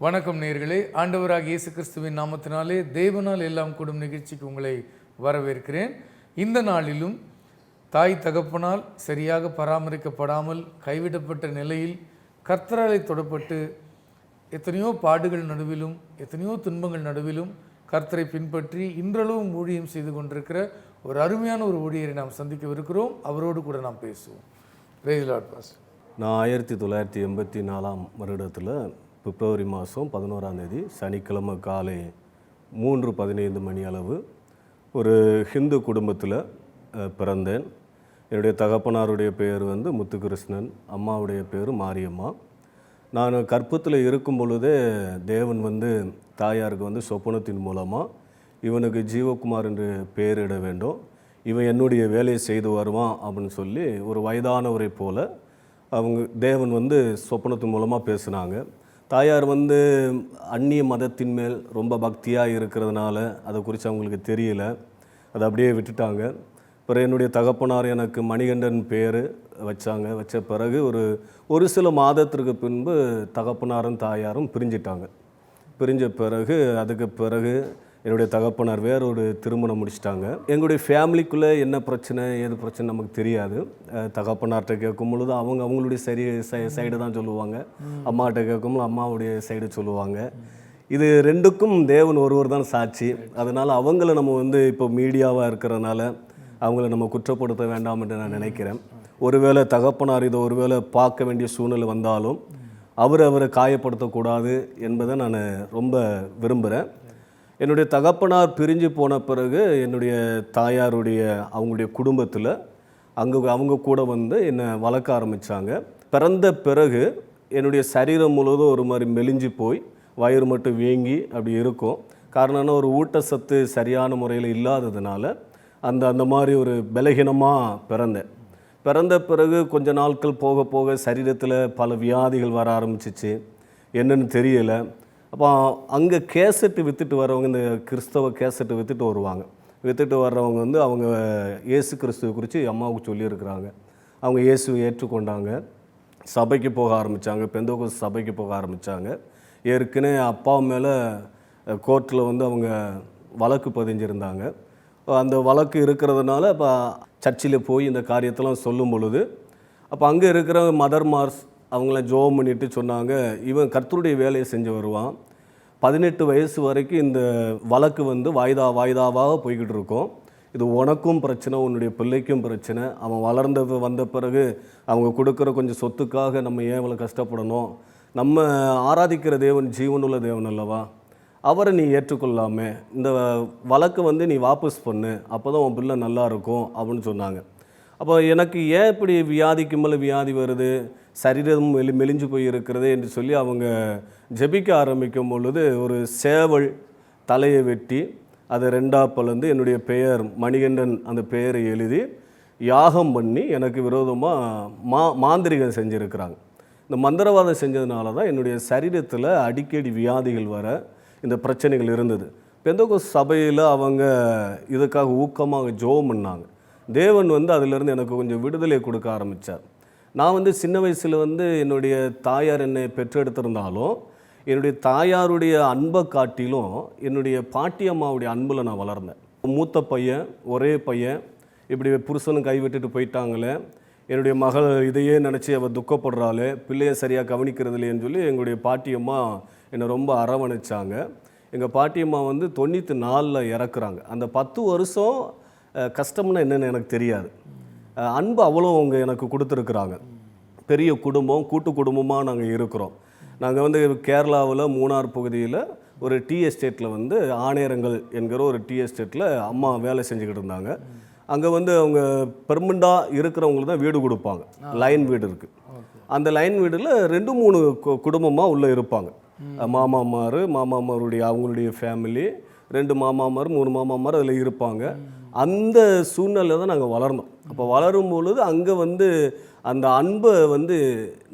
வணக்கம் நேயர்களே, ஆண்டவராகிய இயேசு கிறிஸ்துவின் நாமத்தினாலே தேவனால் எல்லாம் கூடும் நிகழ்ச்சிக்கு உங்களை வரவேற்கிறேன். இந்த நாளிலும் தாய் தகப்பனால் சரியாக பராமரிக்கப்படாமல் கைவிடப்பட்ட நிலையில் கர்த்தராலே தொடப்பட்டு எத்தனையோ பாடுகள் நடுவிலும் எத்தனையோ துன்பங்கள் நடுவிலும் கர்த்தரை பின்பற்றி இன்றளவும் ஊழியம் செய்து கொண்டிருக்கிற ஒரு அருமையான ஒரு ஊழியரை நாம் சந்திக்கவிருக்கிறோம். அவரோடு கூட நாம் பேசுவோம். Praise lord pastor. நான் 1984 வருடத்தில் பிப்ரவரி மாதம் 11 சனிக்கிழமை காலை 3:15 மணி அளவு ஒரு ஹிந்து குடும்பத்தில் பிறந்தேன். என்னுடைய தகப்பனாருடைய பேர் முத்துகிருஷ்ணன், அம்மாவுடைய பேர் மாரியம்மா. நான் கற்பத்தில் இருக்கும் பொழுதே தேவன் தாயாருக்கு சொப்பனத்தின் மூலமாக இவனுக்கு ஜீவகுமார் என்று பெயரிட வேண்டும், இவன் என்னுடைய வேலையை செய்து வருவான் அப்படின்னு சொல்லி ஒரு வயதானவரை போல் தேவன் சொப்பனத்தின் மூலமாக பேசினாங்க. தாயார் அந்நிய மதத்தின் மேல் ரொம்ப பக்தியாக இருக்கிறதுனால அதை குறித்து அவங்களுக்கு தெரியல, அதை அப்படியே விட்டுட்டாங்க. அப்புறம் என்னுடைய தகப்பனார் எனக்கு மணிகண்டன் பேர் வச்ச பிறகு ஒரு சில மாதத்திற்கு பின்பு தகப்பனாரும் தாயாரும் பிரிஞ்ச பிறகு அதுக்கு பிறகு என்னுடைய தகப்பனார் வேறொரு திருமணம் முடிச்சிட்டாங்க. எங்களுடைய ஃபேமிலிக்குள்ளே என்ன பிரச்சனை ஏது பிரச்சனை நமக்கு தெரியாது. தகப்பனார்கிட்ட கேட்கும் பொழுது அவங்களுடைய சைடு தான் சொல்லுவாங்க, அம்மாகிட்ட கேட்கும்போது அம்மாவுடைய சைடு சொல்லுவாங்க. இது ரெண்டுக்கும் தேவன் ஒருவர் தான் சாட்சி. அதனால் அவங்கள நம்ம இப்போ மீடியாவாக இருக்கிறதுனால அவங்கள நம்ம குற்றப்படுத்த வேண்டாம் என்று நான் நினைக்கிறேன். ஒருவேளை தகப்பனார் இதை ஒருவேளை பார்க்க வேண்டிய சூழ்நிலை வந்தாலும் அவரை காயப்படுத்தக்கூடாது என்பதை நான் ரொம்ப விரும்புகிறேன். என்னுடைய தகப்பனார் பிரிஞ்சு போன பிறகு என்னுடைய தாயாருடைய அவங்களுடைய குடும்பத்தில் அவங்க கூட என்னை வளர்க்க ஆரம்பித்தாங்க. பிறந்த பிறகு என்னுடைய சரீரம் முழுவதும் ஒரு மாதிரி மெலிஞ்சு போய் வயிறு மட்டும் வீங்கி அப்படி இருக்கும். காரணம்னா ஒரு ஊட்டச்சத்து சரியான முறையில் இல்லாததுனால அந்த மாதிரி ஒரு பலகீனமாக பிறந்த பிறகு கொஞ்ச நாட்கள் போக போக சரீரத்தில் பல வியாதிகள் வர ஆரம்பிச்சிச்சு, என்னன்னு தெரியலை. அப்போ அங்கே கேசட்டு விற்றுட்டு வரவங்க, இந்த கிறிஸ்தவ கேசட்டு விற்றுட்டு வருவாங்க. விற்றுட்டு வர்றவங்க அவங்க இயேசு கிறிஸ்துவை குறித்து அம்மாவுக்கு சொல்லியிருக்கிறாங்க. அவங்க இயேசுவை ஏற்றுக்கொண்டாங்க, சபைக்கு போக ஆரம்பித்தாங்க, பெந்தோகோஸ்து சபைக்கு போக ஆரம்பித்தாங்க. ஏற்கனவே அப்பா மேலே கோர்ட்டில் அவங்க வழக்கு பதிஞ்சிருந்தாங்க. அந்த வழக்கு இருக்கிறதுனால இப்போ சர்ச்சில் போய் இந்த காரியத்தெல்லாம் சொல்லும் பொழுது அப்போ அங்கே இருக்கிற மதர்மார்ஸ் அவங்கள ஜோம் பண்ணிட்டு சொன்னாங்க, இவன் கர்த்தருடைய வேலையை செஞ்சு வருவான், 18 வயசு வரைக்கும் இந்த வழக்கு வாய்தாவாக போய்கிட்டு இருக்கோம், இது உனக்கும் பிரச்சனை, உன்னுடைய பிள்ளைக்கும் பிரச்சனை, அவன் வந்த பிறகு அவங்க கொடுக்குற கொஞ்சம் சொத்துக்காக நம்ம ஏன் இவ்வளோ கஷ்டப்படணும், நம்ம ஆராதிக்கிற தேவன் ஜீவனுள்ள தேவன் அல்லவா, அவரை நீ ஏற்றுக்கொள்ளாமே, இந்த வழக்கு நீ வாபஸ் பண்ணு, அப்போ தான் உன் பிள்ளை நல்லா இருக்கும் அப்படின்னு சொன்னாங்க. அப்போ எனக்கு ஏன் இப்படி வியாதிக்கு மேலே வியாதி வருது, சரீரம் மெலிஞ்சு போய் இருக்கிறது என்று சொல்லி அவங்க ஜெபிக்க ஆரம்பிக்கும் பொழுது ஒரு சேவல் தலையை வெட்டி அதை 2ஆ பிளந்து என்னுடைய பெயர் மணிகண்டன் அந்த பெயரை எழுதி யாகம் பண்ணி எனக்கு விரோதமாக மாந்திரிகம் செஞ்சுருக்கிறாங்க. இந்த மந்திரவாதம் செஞ்சதுனால தான் என்னுடைய சரீரத்தில் அடிக்கடி வியாதிகள் வர இந்த பிரச்சனைகள் இருந்தது. பெந்தோகோஸ்து சபையில் அவங்க இதுக்காக ஊக்கமாக ஜெபம் பண்ணாங்க. தேவன் அதிலிருந்து எனக்கு கொஞ்சம் விடுதலை கொடுக்க ஆரம்பித்தார். நான் சின்ன வயசில் என்னுடைய தாயார் என்னை பெற்றெடுத்திருந்தாலும் என்னுடைய தாயாருடைய அன்பை காட்டிலும் என்னுடைய பாட்டி அம்மாவுடைய அன்பில் நான் வளர்ந்தேன். மூத்த பையன், ஒரே பையன், இப்படி புருஷனும் கைவிட்டுட்டு போயிட்டாங்களே, என்னுடைய மகள் இதையே நினச்சி அவள் துக்கப்படுறாளே, பிள்ளையை சரியாக கவனிக்கிறது இல்லைன்னு சொல்லி எங்களுடைய பாட்டி அம்மா என்னை ரொம்ப அரவணைச்சாங்க. எங்கள் பாட்டியம்மா வந்து 94ல் இறக்குறாங்க. அந்த 10 வருஷம் கஷ்டம்னா என்னென்னு எனக்கு தெரியாது. அன்பு அவ்வளோ அவங்க எனக்கு கொடுத்துருக்குறாங்க. பெரிய குடும்பம், கூட்டு குடும்பமாக நாங்கள் இருக்கிறோம். நாங்கள் வந்து கேரளாவில் மூணார் பகுதியில் ஒரு டீ எஸ்டேட்டில் வந்து ஆணையரங்கள் என்கிற ஒரு டீ எஸ்டேட்டில் அம்மா வேலை செஞ்சுக்கிட்டு இருந்தாங்க. அங்கே வந்து அவங்க பெர்மனண்டாக இருக்கிறவங்களுக்கு தான் வீடு கொடுப்பாங்க. லைன் வீடு இருக்குது. அந்த லைன் வீடில் 2-3 குடும்பமாக உள்ளே இருப்பாங்க. மாமாமாருடைய அவங்களுடைய ஃபேமிலி, 2 மாமாமார் 3 மாமாமார் அதில் இருப்பாங்க. அந்த சூழ்நிலை தான் நாங்கள் வளர்ந்தோம். அப்போ வளரும் பொழுது அங்கே வந்து அந்த அன்பை வந்து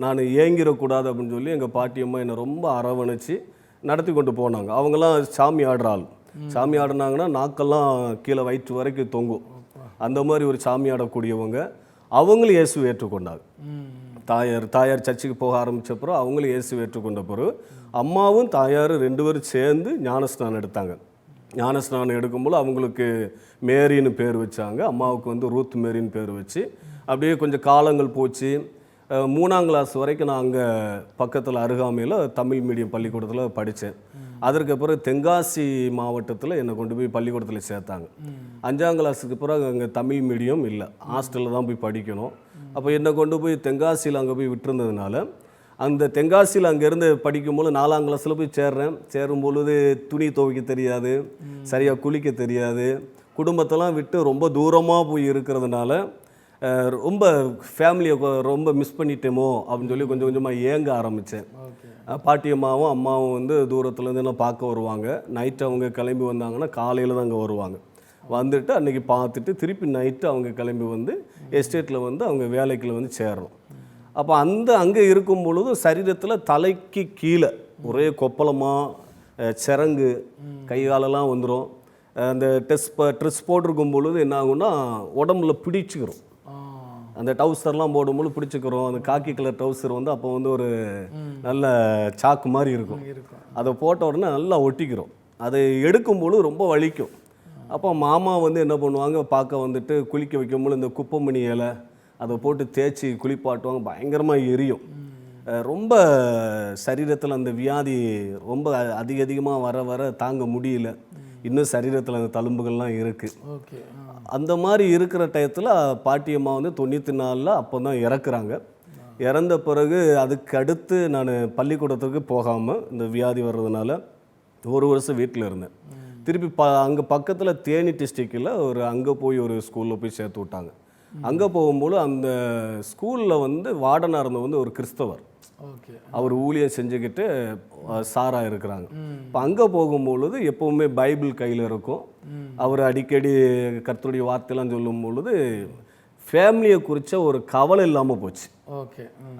நான் ஏங்கிடக்கூடாது அப்படின்னு சொல்லி எங்கள் பாட்டியம்மா என்னை ரொம்ப அரவணைச்சு நடத்தி கொண்டு போனாங்க. அவங்களாம் சாமி ஆடுற ஆள். சாமி ஆடினாங்கன்னா நாக்கெல்லாம் கீழே வயிற்று வரைக்கும் தொங்கும். அந்த மாதிரி ஒரு சாமி ஆடக்கூடியவங்க. அவங்களும் இயேசுவை ஏற்றுக்கொண்டாங்க. தாயார் சர்ச்சுக்கு போக ஆரம்பித்தப்பறம் அவங்களும் இயேசுவை ஏற்றுக்கொண்ட பிறகு அம்மாவும் தாயாரும் 2 பேரும் சேர்ந்து ஞானஸ்நானம் எடுத்தாங்க. ஞானஸ்நானம் எடுக்கும்போது அவங்களுக்கு மேரின்னு பேர் வச்சாங்க. அம்மாவுக்கு வந்து ரூத் மேரின்னு பேர் வச்சு அப்படியே கொஞ்சம் காலங்கள் போச்சு. 3ஆம் கிளாஸ் வரைக்கும் நான் அங்கே பக்கத்தில் அருகாமையில் தமிழ் மீடியம் பள்ளிக்கூடத்தில் படித்தேன். அதற்கு பிறகு தென்காசி மாவட்டத்தில் என்னை கொண்டு போய் பள்ளிக்கூடத்தில் சேர்த்தாங்க. 5ஆம் கிளாஸுக்கு பிறகு அங்கே தமிழ் மீடியம் இல்லை, ஹாஸ்டலில் தான் போய் படிக்கணும். அப்போ என்னை கொண்டு போய் தென்காசியில் அங்கே போய் விட்டுருந்ததுனால அந்த தென்காசியில் அங்கேருந்து படிக்கும்போது 4ஆம் கிளாஸில் போய் சேரும்பொழுது துணி துவைக்க தெரியாது, சரியாக குளிக்க தெரியாது. குடும்பத்தெல்லாம் விட்டு ரொம்ப தூரமாக போய் இருக்கிறதுனால ரொம்ப ஃபேமிலியை ரொம்ப மிஸ் பண்ணிட்டேமோ அப்படின்னு சொல்லி கொஞ்சம் கொஞ்சமாக ஏங்க ஆரம்பித்தேன். பாட்டியம்மாவும் அம்மாவும் வந்து தூரத்துலேருந்து என்ன பார்க்க வருவாங்க. நைட்டு அவங்க கிளம்பி வந்தாங்கன்னா காலையில் தான் அங்கே வருவாங்க. வந்துட்டு அன்றைக்கி பார்த்துட்டு திருப்பி நைட்டு அவங்க கிளம்பி வந்து எஸ்டேட்டில் வந்து அவங்க வேலைக்குள்ள வந்து சேரணும். அப்போ அங்கே இருக்கும் பொழுது சரீரத்தில் தலைக்கு கீழே ஒரே கொப்பளமாக சிறங்கு கை காலெல்லாம் வந்துடும். அந்த ட்ரெஸ் போட்டிருக்கும் பொழுது என்ன ஆகும்னா உடம்புல பிடிச்சிக்கிறோம். அந்த டவுசர்லாம் போடும்போது பிடிச்சிக்கிறோம். அந்த காக்கி கலர் டவுசர் வந்து அப்போ வந்து ஒரு நல்ல சாக்கு மாதிரி இருக்கும். அதை போட்ட உடனே நல்லா ஒட்டிக்கிறோம். அதை எடுக்கும்போது ரொம்ப வலிக்கும். அப்போ மாமா வந்து என்ன பண்ணுவாங்க, பார்க்க வந்துட்டு குளிக்க வைக்கும்போது இந்த குப்பைமணி இலை அதை போட்டு தேய்ச்சி குளிப்பாட்டுவாங்க. பயங்கரமாக எரியும். ரொம்ப சரீரத்தில் அந்த வியாதி ரொம்ப அதிகமாக வர வர தாங்க முடியல. இன்னும் சரீரத்தில் அந்த தழும்புகள்லாம் இருக்குது. அந்த மாதிரி இருக்கிற டயத்தில் பாட்டியம்மா வந்து 94ல் அப்போ தான் இறக்குறாங்க. இறந்த பிறகு அதுக்கு அடுத்து நான் பள்ளிக்கூடத்துக்கு போகாமல் இந்த வியாதி வர்றதுனால 1 வருஷம் வீட்டில் இருந்தேன். திருப்பி அங்கே பக்கத்தில் தேனி டிஸ்ட்ரிக்டில் அங்கே போய் ஒரு ஸ்கூலில் போய் சேர்த்து விட்டாங்க. அங்கே போகும்போது அந்த ஸ்கூலில் வந்து வார்டனாக இருந்தவர் வந்து ஒரு கிறிஸ்தவர். அவர் ஊழியம் செஞ்சுக்கிட்டு சாராக இருக்கிறாங்க. இப்போ அங்கே போகும்பொழுது எப்போவுமே பைபிள் கையில் இருக்கும். அவர் அடிக்கடி கர்த்தருடைய வார்த்தையெல்லாம் சொல்லும் பொழுது ஃபேமிலியை குறித்த ஒரு கவலை இல்லாமல் போச்சு.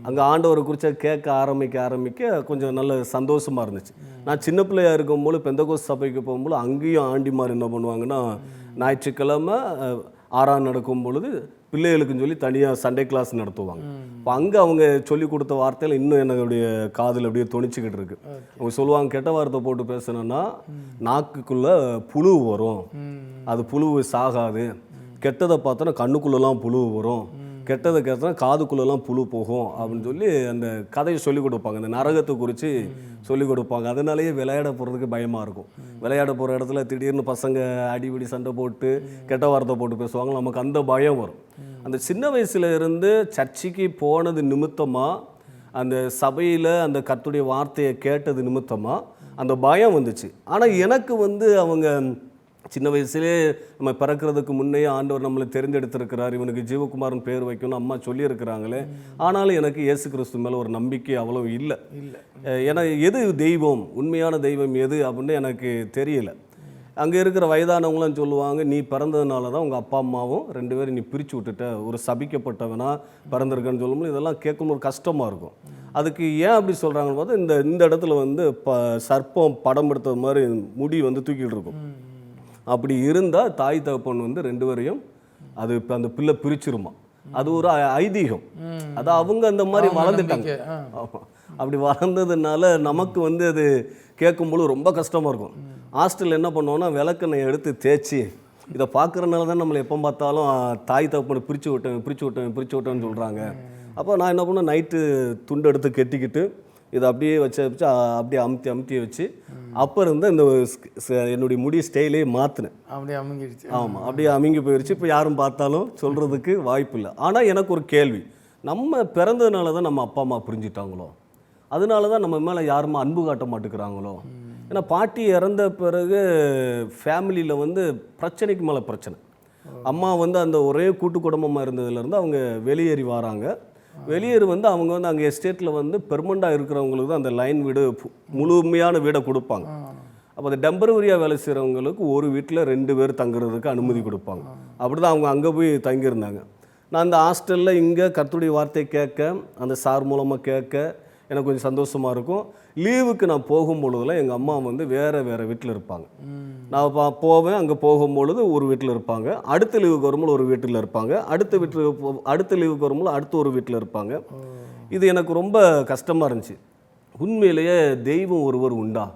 அங்கே ஆண்டவரை குறித்த கேட்க ஆரம்பிக்க கொஞ்சம் நல்ல சந்தோஷமாக இருந்துச்சு. நான் சின்ன பிள்ளையாக இருக்கும்போது பெந்தகோஸ்து சபைக்கு போகும்போது அங்கேயும் ஆண்டிமார் என்ன பண்ணுவாங்கன்னா ஞாயிற்றுக்கிழமை ஆறாம் நடக்கும் பொழுது பிள்ளைகளுக்குன்னு சொல்லி தனியாக சண்டே கிளாஸ் நடத்துவாங்க. இப்போ அங்கே அவங்க சொல்லி கொடுத்த வார்த்தையில் இன்னும் என்னுடைய காதில் அப்படியே துணிச்சிக்கிட்டு இருக்கு. அவங்க சொல்லுவாங்க, கெட்ட வார்த்தை போட்டு பேசணுன்னா நாக்குக்குள்ளே புழு வரும், அது புழு சாகாது. கெட்டதை பார்த்தோன்னா கண்ணுக்குள்ளெல்லாம் புழு வரும், கெட்டதை கேட்டோன்னா காதுக்குள்ளெல்லாம் புழு போகும் அப்படின்னு சொல்லி அந்த கதையை சொல்லிக் கொடுப்பாங்க. அந்த நரகத்தை குறித்து சொல்லிக் கொடுப்பாங்க. அதனாலேயே விளையாட போகிறதுக்கு பயமாக இருக்கும். விளையாட போகிற இடத்துல திடீர்னு பசங்க அடிபடி சண்டை போட்டு கெட்ட வார்த்தை போட்டு பேசுவாங்க. நமக்கு அந்த பயம் வரும். அந்த சின்ன வயசுல இருந்து சர்ச்சுக்கு போனது நிமித்தமாக, அந்த சபையில் அந்த கர்த்தருடைய வார்த்தையை கேட்டது நிமித்தமாக அந்த பயம் வந்துச்சு. ஆனால் எனக்கு வந்து அவங்க சின்ன வயசுலேயே நம்ம பிறக்கிறதுக்கு முன்னையே ஆண்டவர் நம்மளை தெரிந்தெடுத்திருக்கிறார், இவனுக்கு ஜீவகுமாரன் பேர் வைக்கணும்னு அம்மா சொல்லியிருக்கிறாங்களே. ஆனாலும் எனக்கு இயேசு கிறிஸ்து மேலே ஒரு நம்பிக்கை அவ்வளோ இல்லை. ஏன்னா எது தெய்வம், உண்மையான தெய்வம் எது அப்படின்னு எனக்கு தெரியல. அங்கே இருக்கிற வயதானவங்களாம் சொல்லுவாங்க, நீ பிறந்ததுனால தான் உங்கள் அப்பா அம்மாவும் 2 பேரும் நீ பிரித்து விட்டுட்ட, ஒரு சபிக்கப்பட்டவனா பிறந்திருக்கன்னு சொல்லும்போது இதெல்லாம் கேட்கணும் ஒரு கஷ்டமாக இருக்கும். அதுக்கு ஏன் அப்படி சொல்கிறாங்கன்னு பார்த்தா இந்த இடத்துல வந்து சர்ப்பம் படம் எடுத்தது மாதிரி முடி வந்து தூக்கிட்டு இருக்கும். அப்படி இருந்தால் தாய் தகப்பன் வந்து 2 பேரையும் அது அந்த பிள்ளை பிரிச்சிருமா. அது ஒரு ஐதீகம். அது அவங்க அந்த மாதிரி வளர்ந்துட்டாங்க. அப்படி வளர்ந்ததுனால நமக்கு வந்து அது கேட்கும்போது ரொம்ப கஷ்டமாக இருக்கும். ஹாஸ்டலில் என்ன பண்ணுவோன்னா விளக்கெண்ணெய் எடுத்து தேய்ச்சி இதை பார்க்குறதுனால தான் நம்மளை எப்போ பார்த்தாலும் தாய் தகப்பனை பிரித்து விட்டேன்னு சொல்கிறாங்க. அப்போ நான் என்ன பண்ணேன், நைட்டு துண்டு எடுத்து கெட்டிக்கிட்டு இதை அப்படியே வச்சு அப்படியே அமுத்தி வச்சு அப்போ இருந்து இந்த என்னுடைய முடி ஸ்டைலே மாற்றினேன். அப்படியே அமைங்கிடுச்சு. ஆமாம், அப்படியே அமைங்கி போயிடுச்சு. இப்போ யாரும் பார்த்தாலும் சொல்கிறதுக்கு வாய்ப்பு இல்லை. ஆனால் எனக்கு ஒரு கேள்வி, நம்ம பிறந்ததுனால தான் நம்ம அப்பா அம்மா புரிஞ்சுட்டாங்களோ, அதனால தான் நம்ம மேலே யாருமே அன்பு காட்ட மாட்டேங்கிறாங்களோ? ஏன்னா பாட்டி இறந்த பிறகு ஃபேமிலியில் வந்து பிரச்சனைக்கு மேலே பிரச்சனை. அம்மா வந்து அந்த ஒரே கூட்டு குடும்பமாக இருந்ததுலேருந்து அவங்க வெளியேறி வராங்க. வெளியேறி வந்து அவங்க வந்து அங்கே எஸ்டேட்டில் வந்து பெர்மனண்டாக இருக்கிறவங்களுக்கு தான் அந்த லைன் வீடு முழுமையான வீடை கொடுப்பாங்க. அப்போ அந்த டெம்பரவரியாக வேலை செய்கிறவங்களுக்கு ஒரு வீட்டில் 2 பேர் தங்குறதுக்கு அனுமதி கொடுப்பாங்க. அப்படி தான் அவங்க அங்கே போய் தங்கியிருந்தாங்க. நான் அந்த ஹாஸ்டலில் இங்கே கர்த்தருடைய வார்த்தையை கேட்க, அந்த சார் மூலமாக கேட்க எனக்கு கொஞ்சம் சந்தோஷமாக இருக்கும். லீவுக்கு நான் போகும்பொழுதுலாம் எங்கள் அம்மா வந்து வேறு வீட்டில் இருப்பாங்க. நான் போவேன், அங்கே போகும்பொழுது ஒரு வீட்டில் இருப்பாங்க. அடுத்த லீவுக்கு வரும்போது ஒரு வீட்டில் இருப்பாங்க. அடுத்த லீவுக்கு வரும்போது அடுத்த ஒரு வீட்டில் இருப்பாங்க. இது எனக்கு ரொம்ப கஷ்டமாக இருந்துச்சு. உண்மையிலேயே தெய்வம் ஒருவர் உண்டா?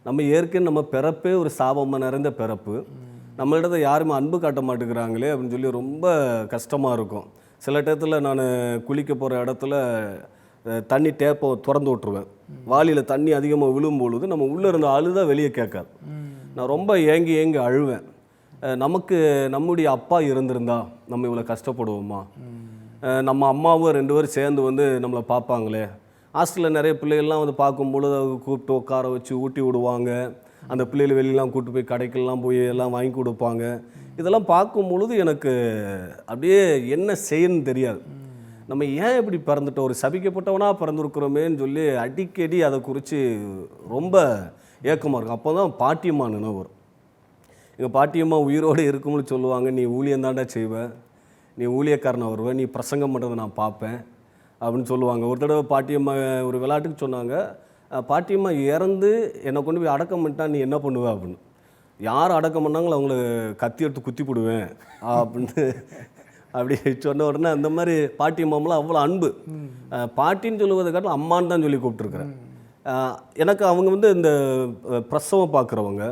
நம்ம ஏற்கனவே நம்ம பிறப்பே ஒரு சாபமாக நிறைந்த பிறப்பு. நம்மளிடத்தை யாருமே அன்பு காட்ட மாட்டேங்கிறாங்களே அப்படின்னு சொல்லி ரொம்ப கஷ்டமாக இருக்கும். சில டயத்தில் நான் குளிக்க போகிற இடத்துல தண்ணி டேப்பை திறந்து விட்ருவேன். வாளியில் தண்ணி அதிகமாக விழும்பொழுது நம்ம உள்ளே இருந்த அழுதா வெளியே கேட்காது. நான் ரொம்ப ஏங்கி அழுவேன். நம்முடைய அப்பா இருந்திருந்தா நம்ம இவ்வளோ கஷ்டப்படுவோமா? நம்ம அம்மாவும் 2 பேரும் சேர்ந்து வந்து நம்மளை பார்ப்பாங்களே. ஹாஸ்டலில் நிறைய பிள்ளைகள்லாம் வந்து பார்க்கும்பொழுது அவங்க கூப்பிட்டு உட்கார வச்சு ஊட்டி விடுவாங்க. அந்த பிள்ளைகள் வெளியெலாம் கூப்பிட்டு போய் கடைக்கெல்லாம் போய் எல்லாம் வாங்கி கொடுப்பாங்க. இதெல்லாம் பார்க்கும் பொழுது எனக்கு அப்படியே என்ன செய்யணும்னு தெரியாது. நம்ம ஏன் இப்படி பிறந்துட்டோம், ஒரு சபிக்கப்பட்டவனாக பிறந்திருக்கிறோமேன்னு சொல்லி அடிக்கடி அதை குறித்து ரொம்ப ஏக்கமாக இருக்கும். அப்போ தான் பாட்டியம்மா நினைவு வரும். எங்கள் பாட்டியம்மா உயிரோடு இருக்கும்னு சொல்லுவாங்க, நீ ஊழியந்தாண்டா செய்வேன், நீ ஊழியக்காரனை வருவேன், நீ பிரசங்கம் பண்ணுறதை நான் பார்ப்பேன் அப்படின்னு சொல்லுவாங்க. ஒரு தடவை பாட்டியம்மா ஒரு விளையாட்டுக்கு சொன்னாங்க, பாட்டியம்மா இறந்து என்னை கொண்டு போய் அடக்கம் பண்ணிட்டா நீ என்ன பண்ணுவேன் அப்படின்னு. யார் அடக்கம் பண்ணாங்களோ அவங்கள கத்தி எடுத்து குத்தி போடுவேன் அப்படின்னு அப்படி சொன்ன உடனே அந்த மாதிரி பாட்டியம்மாமெலாம் அவ்வளோ அன்பு. பாட்டின்னு சொல்லுவதை காட்டிலும் அம்மான்னு தான் சொல்லி கூப்பிட்டுருக்குறேன். எனக்கு அவங்க வந்து இந்த பிரசவம் பார்க்குறவங்க,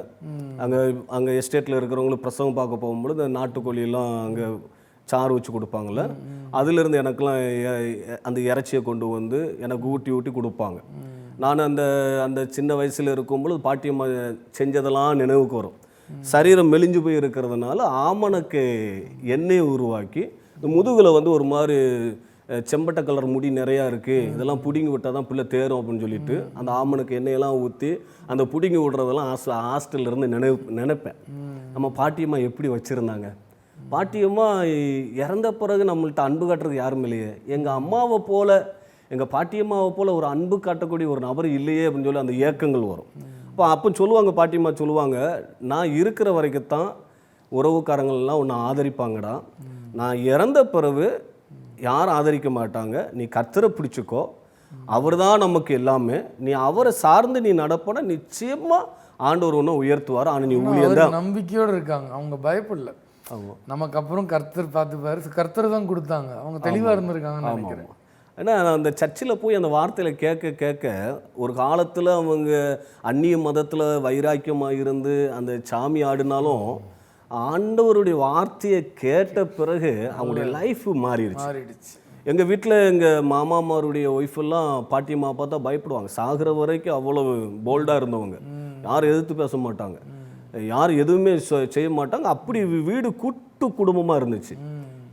அங்கே எஸ்டேட்டில் இருக்கிறவங்களும் பிரசவம் பார்க்க போகும்பொழுது இந்த நாட்டுக்கோழியெல்லாம் அங்கே சாறு வச்சு கொடுப்பாங்கள்ல, அதிலிருந்து எனக்கெல்லாம் அந்த இறைச்சியை கொண்டு வந்து எனக்கு ஊட்டி கொடுப்பாங்க. நான் அந்த சின்ன வயசில் இருக்கும்பொழுது பாட்டியம்மா செஞ்சதெல்லாம் நினைவுக்கு வரும். சரீரம் மெலிஞ்சு போய் இருக்கிறதுனால ஆமணக்கு எண்ணெயை உருவாக்கி இந்த முதுகில் வந்து ஒரு மாதிரி செம்பட்டை கலர் முடி நிறையா இருக்குது, இதெல்லாம் பிடுங்கி விட்டால் தான் பிள்ளை தேரும் அப்படின்னு சொல்லிட்டு அந்த ஆமணக்கு எண்ணெயெல்லாம் ஊற்றி அந்த பிடுங்கி விடுறதெல்லாம் ஹாஸ்டல்லேருந்து நினைப்பேன். நம்ம பாட்டியம்மா எப்படி வச்சுருந்தாங்க. பாட்டியம்மா இறந்த பிறகு நம்மள்ட்ட அன்பு காட்டுறது யாரும் இல்லையே. எங்கள் அம்மாவை போல், எங்கள் பாட்டியம்மாவை போல் ஒரு அன்பு காட்டக்கூடிய ஒரு நபர் இல்லையே அப்படின்னு சொல்லி அந்த ஏக்கங்கள் வரும். அப்போ சொல்லுவாங்க, பாட்டியம்மா சொல்லுவாங்க, நான் இருக்கிற வரைக்கும் தான் உறவுக்காரங்கள்லாம் உன்னை ஆதரிப்பாங்கடா, நான் இறந்த பிறகு யாரும் ஆதரிக்க மாட்டாங்க, நீ கர்த்தரை பிடிச்சிக்கோ, அவர் தான் நமக்கு எல்லாமே, நீ அவரை சார்ந்து நீ நடப்பட நிச்சயமாக ஆண்டவர் ஒன்று உயர்த்துவார். ஆனால் நீ ஊழியர்தான் நம்பிக்கையோடு இருக்காங்க, அவங்க பயப்படல. நமக்கு அப்புறம் கர்த்தர் பார்த்துப்பாரு, கர்த்தர் தான் கொடுத்தாங்க, அவங்க தெளிவாக இருந்திருக்காங்கன்னு நினைக்கிறேன். ஏன்னா அந்த சர்ச்சில் போய் அந்த வார்த்தையில் கேட்க ஒரு காலத்தில் அவங்க அந்நிய மதத்தில் வைராக்கியமாக இருந்து அந்த சாமி ஆடினாலும் ஆண்டவருடைய வார்த்தையை கேட்ட பிறகு அவங்களுடைய லைஃப் மாறிடுச்சு. எங்கள் வீட்டில் எங்கள் மாமாமாருடைய ஒய்ஃபெல்லாம் பாட்டியம்மா பார்த்தா பயப்படுவாங்க. சாகிற வரைக்கும் அவ்வளோ போல்டாக இருந்தவங்க, யாரும் எதிர்த்து பேச மாட்டாங்க, யாரும் எதுவுமே செய்ய மாட்டாங்க. அப்படி வீடு கூட்டு குடும்பமாக இருந்துச்சு.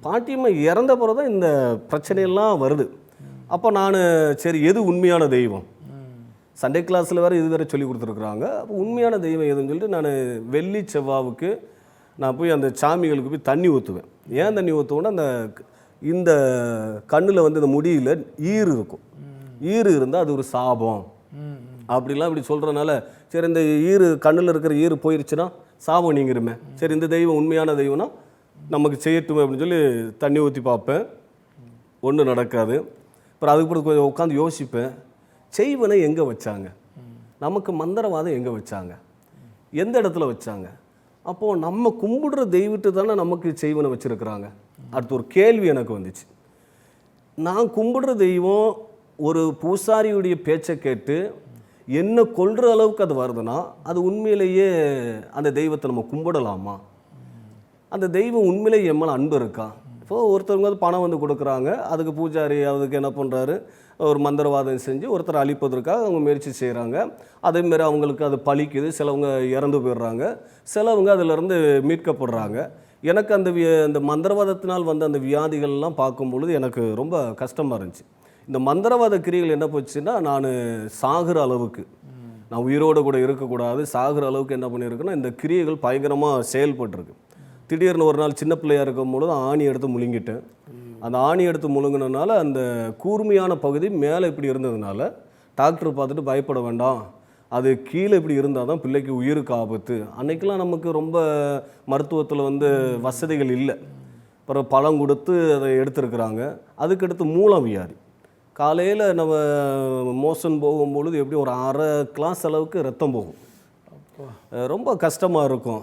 பாட்டியம்மா இறந்த பிறகு தான் இந்த பிரச்சனையெல்லாம் வருது. அப்போ நான் சரி எது உண்மையான தெய்வம், சண்டே கிளாஸில் வேறு இது வேறு சொல்லி கொடுத்துருக்குறாங்க, அப்போ உண்மையான தெய்வம் எதுன்னு சொல்லிட்டு நான் வெள்ளி செவ்வாவுக்கு நான் போய் அந்த சாமிகளுக்கு போய் தண்ணி ஊற்றுவேன். ஏன் தண்ணி ஊற்றுவேன்னா இந்த கண்ணில் வந்து இந்த முடியில் ஈறு இருக்கும், ஈறு இருந்தால் அது ஒரு சாபம் அப்படிலாம் இப்படி சொல்கிறனால சரி இந்த கண்ணில் இருக்கிற ஈறு போயிருச்சுன்னா சாபம் நீங்கிருமே, சரி இந்த தெய்வம் உண்மையான தெய்வம்னா நமக்கு செய்யட்டுமே அப்படின்னு சொல்லி தண்ணி ஊற்றி பார்ப்பேன், ஒன்றும் நடக்காது. அப்புறம் அதுக்கு பிறகு கொஞ்சம் உட்காந்து யோசிப்பேன், செய்வனை எங்கே வச்சாங்க, நமக்கு மந்திரவாதம் எங்கே வச்சாங்க, எந்த இடத்துல வச்சாங்க, அப்போது நம்ம கும்பிடுற தெய்வத்தை தானே நமக்கு செய்வனை வச்சுருக்குறாங்க. அடுத்து ஒரு கேள்வி எனக்கு வந்துச்சு, நான் கும்பிடுற தெய்வம் ஒரு பூசாரியுடைய பேச்சை கேட்டு என்ன கொள்கிற அளவுக்கு அது வருதுன்னா அது உண்மையிலேயே அந்த தெய்வத்தை நம்ம கும்பிடலாமா, அந்த தெய்வம் உண்மையிலேயே என் மேலே அன்பு இருக்கா, இப்போது ஒருத்தவங்க வந்து பணம் வந்து கொடுக்குறாங்க, அதுக்கு பூஜாரி அதுக்கு என்ன பண்ணுறாரு, ஒரு மந்திரவாதம் செஞ்சு ஒருத்தர் அழிப்பதற்காக அவங்க முயற்சி செய்கிறாங்க. அதேமாரி அவங்களுக்கு அது பலிக்குது, சிலவங்க இறந்து போயிடுறாங்க, சிலவங்க அதிலிருந்து மீட்கப்படுறாங்க. எனக்கு அந்த மந்திரவாதத்தினால் வந்த அந்த வியாதிகள்லாம் பார்க்கும்பொழுது எனக்கு ரொம்ப கஷ்டமாக இருந்துச்சு. இந்த மந்திரவாத கிரிகள் என்ன போச்சுன்னா, நான் சாகிற அளவுக்கு, நான் உயிரோடு கூட இருக்கக்கூடாது, சாகிற அளவுக்கு என்ன பண்ணியிருக்குன்னா, இந்த கிரியைகள் பயங்கரமாக செயல்பட்டுருக்கு. திடீர்னு ஒரு நாள் சின்ன பிள்ளையாக இருக்கும்பொழுது ஆணி எடுத்து முழுங்கிட்டேன். அந்த ஆணி எடுத்து முழுங்கினனால அந்த கூர்மையான பகுதி மேலே இப்படி இருந்ததுனால டாக்டர் பார்த்துட்டு பயப்பட வேண்டாம், அது கீழே இப்படி இருந்தால் தான் பிள்ளைக்கு உயிருக்கு ஆபத்து. அன்றைக்கெலாம் நமக்கு ரொம்ப மருத்துவத்தில் வந்து வசதிகள் இல்லை. அப்புறம் பழம் கொடுத்து அதை எடுத்துருக்குறாங்க. அதுக்கடுத்து மூலம் வியாதி. காலையில் நம்ம மோஷன் போகும்பொழுது எப்படி ஒரு அரை கிளாஸ் அளவுக்கு ரத்தம் போகும். ரொம்ப கஷ்டமாக இருக்கும்.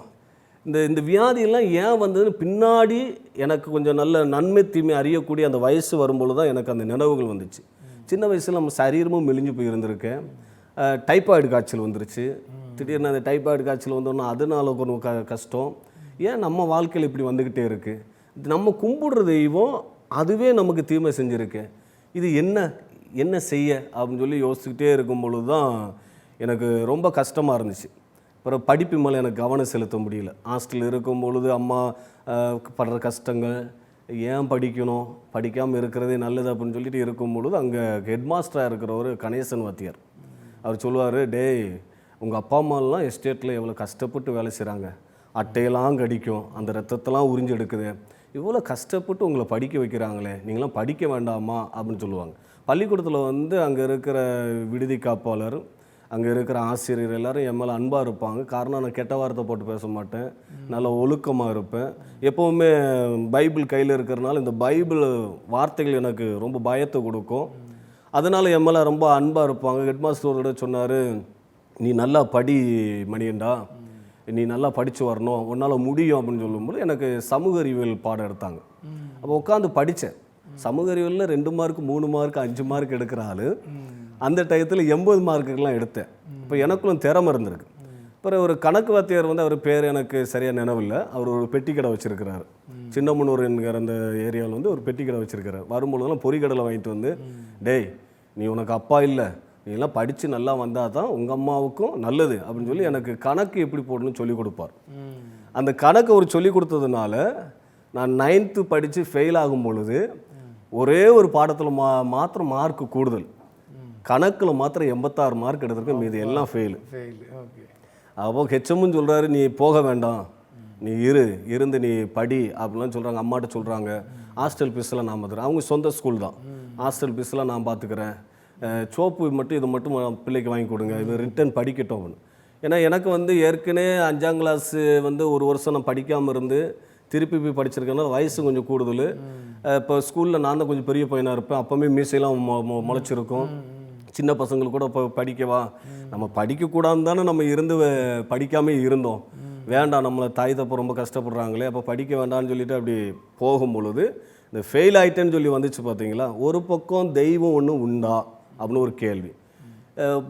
இந்த வியாதியெல்லாம் ஏன் வந்ததுன்னு பின்னாடி எனக்கு கொஞ்சம் நல்ல நன்மை தீமை அறியக்கூடிய அந்த வயசு வரும்பொழுது தான் எனக்கு அந்த நினைவுகள் வந்துச்சு. சின்ன வயசில் நம்ம சரீரமும் மெலிஞ்சு போயிருந்திருக்கேன். டைப்பாய்டு காய்ச்சல் வந்துருச்சு. திடீர்னு அந்த டைப்பாய்டு காய்ச்சல் வந்தோன்னா அதனால கொஞ்சம் கஷ்டம். ஏன் நம்ம வாழ்க்கையில் இப்படி வந்துக்கிட்டே இருக்குது? நம்ம கும்பிடுற தெய்வம் அதுவே நமக்கு தீமை செஞ்சுருக்கு. இது என்ன செய்ய அப்படின்னு சொல்லி யோசிச்சுக்கிட்டே இருக்கும் பொழுது தான் எனக்கு ரொம்ப கஷ்டமாக இருந்துச்சு. அப்புறம் படிப்பு மேலே எனக்கு கவனம் செலுத்த முடியல. ஹாஸ்டலில் இருக்கும் பொழுது அம்மா படுற கஷ்டங்கள், ஏன் படிக்கணும், படிக்காமல் இருக்கிறதே நல்லது அப்படின்னு சொல்லிட்டு இருக்கும் பொழுது அங்கே ஹெட் மாஸ்டராக இருக்கிறவர் கணேசன் வாத்தியார் அவர் சொல்லுவார், டேய் உங்கள் அப்பா அம்மாலாம் எஸ்டேட்டில் எவ்வளோ கஷ்டப்பட்டு வேலை செய்கிறாங்க, அட்டையெல்லாம் கடிக்கும், அந்த ரத்தத்தெல்லாம் உறிஞ்சு எடுக்குது, இவ்வளோ கஷ்டப்பட்டு உங்களை படிக்க வைக்கிறாங்களே, நீங்களாம் படிக்க வேண்டாமா அப்படின்னு சொல்லுவாங்க. பள்ளிக்கூடத்தில் வந்து அங்கே இருக்கிற விடுதி காப்பாளர், அங்கே இருக்கிற ஆசிரியர் எல்லோரும் என் மேலே அன்பாக இருப்பாங்க. காரணம் நான் கெட்ட வார்த்தை போட்டு பேச மாட்டேன், நல்ல ஒழுக்கமாக இருப்பேன். எப்போவுமே பைபிள் கையில் இருக்கிறனால இந்த பைபிள் வார்த்தைகள் எனக்கு ரொம்ப பயத்தை கொடுக்கும். அதனால் என் மேலே ரொம்ப அன்பாக இருப்பாங்க. ஹெட்மாஸ்டரோட சொன்னார், நீ நல்லா படி மணியண்டா, நீ நல்லா படித்து வரணும், உன்னால் முடியும் அப்படின்னு சொல்லும்போது எனக்கு சமூக அறிவியல் பாடம் எடுத்தாங்க. அப்போ உட்காந்து படித்தேன். சமூக அறிவியலில் 2 மார்க் 3 மார்க் 5 மார்க் எடுக்கிற ஆள் அந்த டயத்தில் 80 மார்க்குக்கெலாம் எடுத்தேன். இப்போ எனக்குள்ள திறமை இருந்திருக்கு. அப்புறம் ஒரு கணக்கு வாத்தியார் வந்து அவர் பேர் எனக்கு சரியாக நினைவில்லை. அவர் ஒரு பெட்டி கடை வச்சுருக்கிறார். சின்னமனூர் என்கிற அந்த ஏரியாவில் வந்து ஒரு பெட்டி கடை வச்சுருக்கிறார். வரும்பொழுதெல்லாம் பொறிக்கடலை வாங்கிட்டு வந்து, டேய் நீ உனக்கு அப்பா இல்லை, நீலாம் படித்து நல்லா வந்தால் தான் உங்கள் அம்மாவுக்கும் நல்லது அப்படின்னு சொல்லி எனக்கு கணக்கு எப்படி போடணும்னு சொல்லி கொடுப்பார். அந்த கணக்கு அவர் சொல்லி கொடுத்ததுனால நான் 9th படித்து ஃபெயில் ஆகும் பொழுது ஒரே ஒரு பாடத்தில் மாத்திரம் மார்க்கு கூடுதல், கணக்கில் மாத்திரம் 86 மார்க் எடுத்திருக்கேன், மீது எல்லாம் ஃபெயிலு. அப்போ ஹெச்எம்முன்னு சொல்கிறாரு, நீ போக வேண்டாம், நீ இருந்து நீ படி அப்படிலாம் சொல்கிறாங்க. அம்மாட்ட சொல்கிறாங்க, ஹாஸ்டல் ஃபீஸ்லாம் நான் பார்த்துக்கிறேன். அவங்க சொந்த ஸ்கூல் தான், ஹாஸ்டல் ஃபீஸ்லாம் நான் பார்த்துக்கிறேன், சோப்பு மட்டும் இதை மட்டும் பிள்ளைக்கு வாங்கி கொடுங்க, இது ரிட்டன் படிக்கட்டும். ஏன்னா எனக்கு வந்து ஏற்கனவே 5ஆம் கிளாஸ் வந்து ஒரு வருஷம் நான் படிக்காமல் இருந்து திருப்பி போய் படிச்சிருக்கேன்னா வயசு கொஞ்சம் கூடுதல். இப்போ ஸ்கூலில் நான் தான் கொஞ்சம் பெரிய பையனாக இருப்பேன். அப்போவுமே மீசையெல்லாம் முளைச்சிருக்கும். சின்ன பசங்களுக்கு கூட இப்போ படிக்கவா, நம்ம படிக்கக்கூடாதுன்னு தானே நம்ம இருந்து படிக்காமே இருந்தோம். வேண்டாம், நம்மளை தாய் தப்போ ரொம்ப கஷ்டப்படுறாங்களே, அப்போ படிக்க வேண்டாம்னு சொல்லிட்டு அப்படி போகும் பொழுது இந்த ஃபெயில் ஆகிட்டேன்னு சொல்லி வந்துச்சு பார்த்தீங்களா. ஒரு பக்கம் தெய்வம் ஒன்று உண்டா அப்படின்னு ஒரு கேள்வி.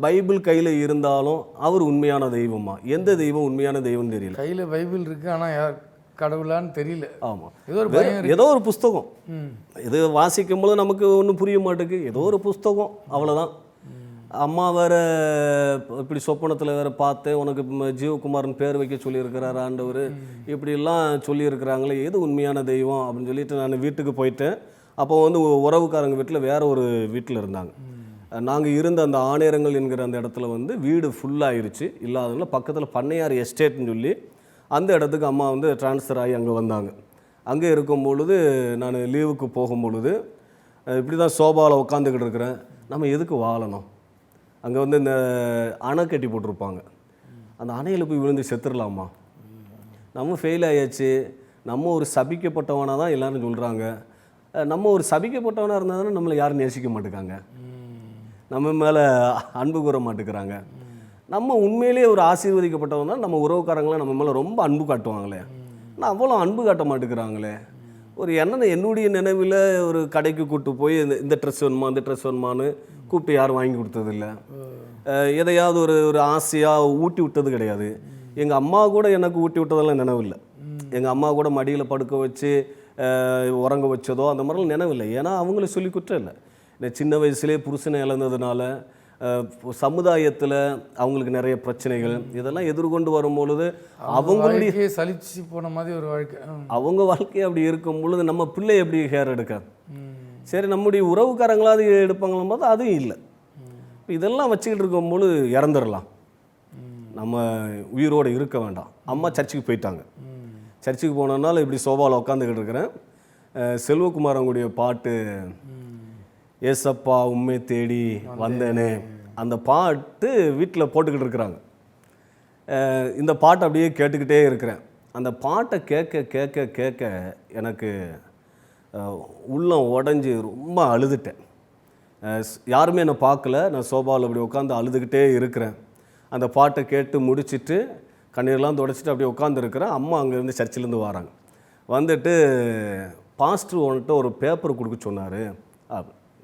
பைபிள் கையில் இருந்தாலும் அவர் உண்மையான தெய்வமா? எந்த தெய்வம் உண்மையான தெய்வம்னு தெரியல. கையில் பைபிள் இருக்குது, ஆனால் யார் கடவுளான்னு தெரியல. ஆமாம், ஏதோ ஒரு புஸ்தகம், இது வாசிக்கும் போது நமக்கு ஒன்றும் புரிய மாட்டேங்குது, ஏதோ ஒரு புஸ்தகம், அவ்வளோதான். அம்மா வேறு இப்படி சொப்பனத்தில் வேறு பார்த்தேன், உனக்கு ஜீவகுமாரன் பேர் வைக்க சொல்லியிருக்கிறார் ஆண்டவர், இப்படிலாம் சொல்லியிருக்கிறாங்களே, எது உண்மையான தெய்வம் அப்படின்னு சொல்லிட்டு நான் வீட்டுக்கு போயிட்டேன். அப்போ வந்து உறவுக்காரங்க வீட்டில் வேறு ஒரு வீட்டில் இருந்தாங்க. நாங்கள் இருந்த அந்த ஆணையரங்கள் என்கிற அந்த இடத்துல வந்து வீடு ஃபுல்லாகிருச்சு. இல்லாதனால பக்கத்தில் பண்ணையார் எஸ்டேட்னு சொல்லி அந்த இடத்துக்கு அம்மா வந்து ட்ரான்ஸ்ஃபர் ஆகி அங்கே வந்தாங்க. அங்கே இருக்கும் பொழுது நான் லீவுக்கு போகும் பொழுது இப்படி தான் சோபாவில் உட்காந்துக்கிட்டு இருக்கிறேன். நம்ம எதுக்கு வாழணும்? அங்கே வந்து இந்த அணை கட்டி போட்டிருப்பாங்க, அந்த அணையில் போய் விழுந்து செத்துடலாமா? நம்ம ஃபெயில் ஆயாச்சு, நம்ம ஒரு சபிக்கப்பட்டவனாக தான் எல்லோரும் சொல்கிறாங்க. நம்ம ஒரு சபிக்கப்பட்டவனாக இருந்தால் தானே நம்மளை யாரும் நேசிக்க மாட்டேங்காங்க, நம்ம மேலே அன்பு கூற மாட்டேங்கிறாங்க. நம்ம உண்மையிலேயே ஒரு ஆசீர்வதிக்கப்பட்டவங்க தான் நம்ம உறவுக்காரங்களாம் நம்ம மேலே ரொம்ப அன்பு காட்டுவாங்களே, ஆனால் அவ்வளோ அன்பு காட்ட மாட்டேங்கிறாங்களே. ஒரு என்னுடைய நினைவில் ஒரு கடைக்கு கூப்பிட்டு போய் இந்த ட்ரெஸ் வேணுமா அந்த ட்ரெஸ் வேணுமான்னு கூப்பிட்டு யாரும் வாங்கி கொடுத்ததில்ல. எதையாவது ஒரு ஆசையாக ஊட்டி விட்டது கிடையாது. எங்கள் அம்மா கூட எனக்கு ஊட்டி விட்டதெல்லாம் நினைவில்லை. எங்கள் அம்மா கூட மடியில் படுக்க வச்சு உறங்க வச்சதோ அந்த மாதிரிலாம் நினைவில்லை. ஏன்னா அவங்கள சொல்லி குற்றம் இல்லை. இந்த சின்ன வயசுலேயே புருஷனை இழந்ததுனால சமுதாயத்தில் அவங்களுக்கு நிறைய பிரச்சனைகள் இதெல்லாம் எதிர்கொண்டு வரும்பொழுது அவங்களுடைய சலிச்சு போன மாதிரி ஒரு வாழ்க்கை, அவங்க வாழ்க்கையை அப்படி இருக்கும் பொழுது நம்ம பிள்ளை எப்படி ஹேர் எடுக்க, சரி நம்முடைய உறவுக்காரங்களாவது எடுப்பாங்களும் போது அதுவும் இல்லை. இதெல்லாம் வச்சுக்கிட்டு இருக்கும்போது இறந்துடலாம், நம்ம உயிரோடு இருக்க வேண்டாம். அம்மா சர்ச்சுக்கு போயிட்டாங்க. சர்ச்சுக்கு போனதுனால இப்படி சோபாவில் உட்காந்துக்கிட்டு இருக்கிறேன். செல்வகுமார் அவங்களுடைய பாட்டு ஏசப்பா உண்மை தேடி வந்தேனே, அந்த பாட்டு வீட்டில் போட்டுக்கிட்டு இருக்கிறாங்க. இந்த பாட்டை அப்படியே கேட்டுக்கிட்டே இருக்கிறேன். அந்த பாட்டை கேட்க கேட்க கேட்க எனக்கு உள்ளம் உடஞ்சி ரொம்ப அழுதுட்டேன். யாருமே என்னை பார்க்கல, நான் சோபாவில் அப்படி உட்காந்து அழுதுகிட்டே இருக்கிறேன். அந்த பாட்டை கேட்டு முடிச்சுட்டு கண்ணீர்லாம் துடைச்சிட்டு அப்படியே உட்காந்துருக்கிறேன். அம்மா அங்கேருந்து சர்ச்சிலேருந்து வராங்க. வந்துட்டு பாஸ்டர் வந்துட்டு ஒரு பேப்பர் கொடுக்க சொன்னார்.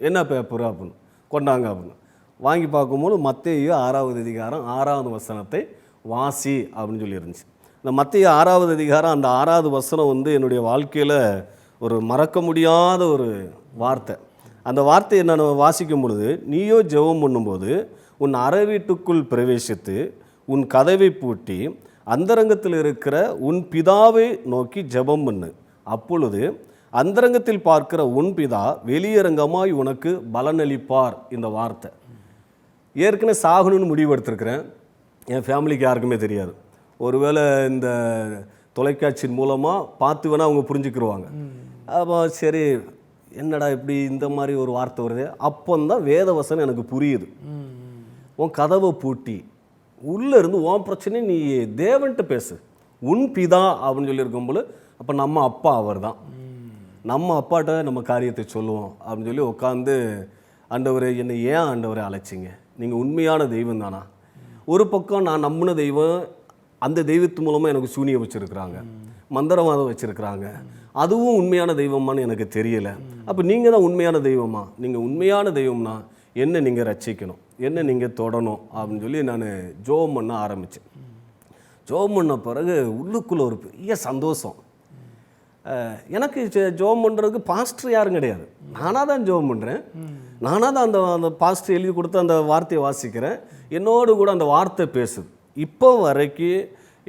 என்ன பேப்பர் அப்படின்னு கொண்டாங்க அப்படின்னு வாங்கி பார்க்கும்போது மத்தேயு 6வது அதிகாரம் 6வது வசனத்தை வாசி அப்படின்னு சொல்லி இருந்துச்சு. இந்த மத்தேயு 6வது அதிகாரம் அந்த 6வது வசனம் வந்து என்னுடைய வாழ்க்கையில் ஒரு மறக்க முடியாத ஒரு வார்த்தை. அந்த வார்த்தையை நான் வாசிக்கும் பொழுது, நீயோ ஜெபம் பண்ணும்போது உன் அறை வீட்டுக்குள் பிரவேசித்து உன் கதவை பூட்டி அந்தரங்கத்தில் இருக்கிற உன் பிதாவை நோக்கி ஜெபம் பண்ணு, அப்பொழுது அந்தரங்கத்தில் பார்க்கிற உன் பிதா வெளியரங்கமாய் உனக்கு பலனளிப்பார். இந்த வார்த்தை ஏற்கனவே சாகணும்னு முடிவு எடுத்திருக்கிறேன். என் ஃபேமிலிக்கு யாருக்குமே தெரியாது. ஒருவேளை இந்த தொலைக்காட்சியின் மூலமாக பார்த்து வேணால் அவங்க புரிஞ்சுக்கிடுவாங்க. அப்போ சரி என்னடா இப்படி இந்த மாதிரி ஒரு வார்த்தை வருது. அப்போந்தான் வேதவசனம் எனக்கு புரியுது. உன் கதவை பூட்டி உள்ளே இருந்து உன் பிரச்சனை நீ தேவன்ட்டு பேசு, உன் பிதா அப்படின்னு சொல்லியிருக்கும்போது அப்போ நம்ம அப்பா அவர் தான். நம்ம அப்பாட்ட நம்ம காரியத்தை சொல்லுவோம் அப்படின்னு சொல்லி உட்காந்து, ஆண்டவரே என்னை ஏன் ஆண்டவரை அழைச்சிங்க, நீங்கள் உண்மையான தெய்வம் தானா? ஒரு பக்கம் நான் நம்பின தெய்வம், அந்த தெய்வத்து மூலமாக எனக்கு சூனியம் வச்சுருக்குறாங்க, மந்திரவாதம் வச்சுருக்குறாங்க, அதுவும் உண்மையான தெய்வமானு எனக்கு தெரியலை. அப்போ நீங்கள் தான் உண்மையான தெய்வமா? நீங்கள் உண்மையான தெய்வம்னா என்ன நீங்கள் ரட்சிக்கணும், என்ன நீங்கள் தொடணும் அப்படின்னு சொல்லி நான் ஜோம் பண்ண ஆரம்பித்தேன். ஜோம் பண்ண பிறகு உள்ளுக்குள்ளே ஒரு பெரிய சந்தோஷம். எனக்கு ஜோம் பண்ணுறதுக்கு பாஸ்டர் யாரும் கிடையாது, நானாக தான் ஜோம் பண்ணுறேன். நானாக தான் அந்த பாஸ்டர் எழுதி கொடுத்து அந்த வார்த்தையை வாசிக்கிறேன். என்னோடு கூட அந்த வார்த்தை பேசுது. இப்போ வரைக்கும்